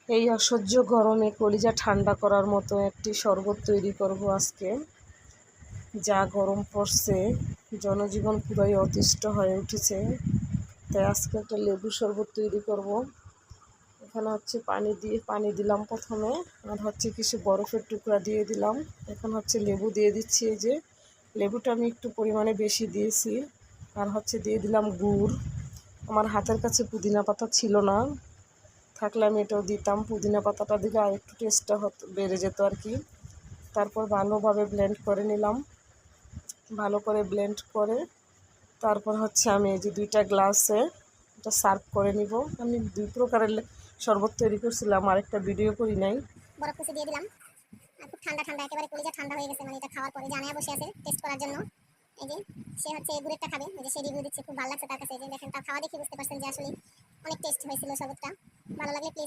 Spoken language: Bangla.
এই অসহ্য গরমে কলিজা ঠান্ডা করার মতো একটি শরবত তৈরি করব আজকে। যা গরম পড়ছে, জনজীবন পুরাই অতিষ্ঠ হয়ে উঠেছে। তাই আজকে একটা লেবু শরবত তৈরি করব। এখানে হচ্ছে পানি দিলাম প্রথমে, আর হচ্ছে কিছু বরফের টুকরা দিয়ে দিলাম। এখন হচ্ছে লেবু দিয়ে দিচ্ছি। এই যে লেবুটা আমি একটু পরিমাণে বেশি দিয়েছি। আর হচ্ছে দিয়ে দিলাম গুড়। আমার হাতের কাছে পুদিনা পাতা ছিল না, থাকলে আমি এটাও দিতাম। পুদিনা পাতাটা দিলে আর একটু টেস্টটা বেড়ে যেত আর কি। তারপর ভালোভাবে ব্লেন্ড করে নিলাম। ভালো করে ব্লেন্ড করে তারপর হচ্ছে আমি এই যে 2টা গ্লাসে এটা সার্ভ করে নিব। আমি 2 প্রকারের শরবত তৈরি করছিলাম, আরেকটা ভিডিও করি নাই। বরফ কুচি দিয়ে দিলাম। আর খুব ঠান্ডা ঠান্ডা, একেবারে কলিজা ঠান্ডা হয়ে গেছে। মানে এটা খাওয়ার পরে জানায়া বসে আছে টেস্ট করার জন্য। এই যে সে হচ্ছে গুড়েরটা খাবে, এই যে সে রিভিউ দিচ্ছে, খুব ভালো লাগছে তার কাছে। এই যে দেখেন, তার খাওয়া দেখে বুঝতে পারছেন যে আসলে অনেক টেস্ট হয়েছিল শরবতটা। ভালো লাগলে প্লিজ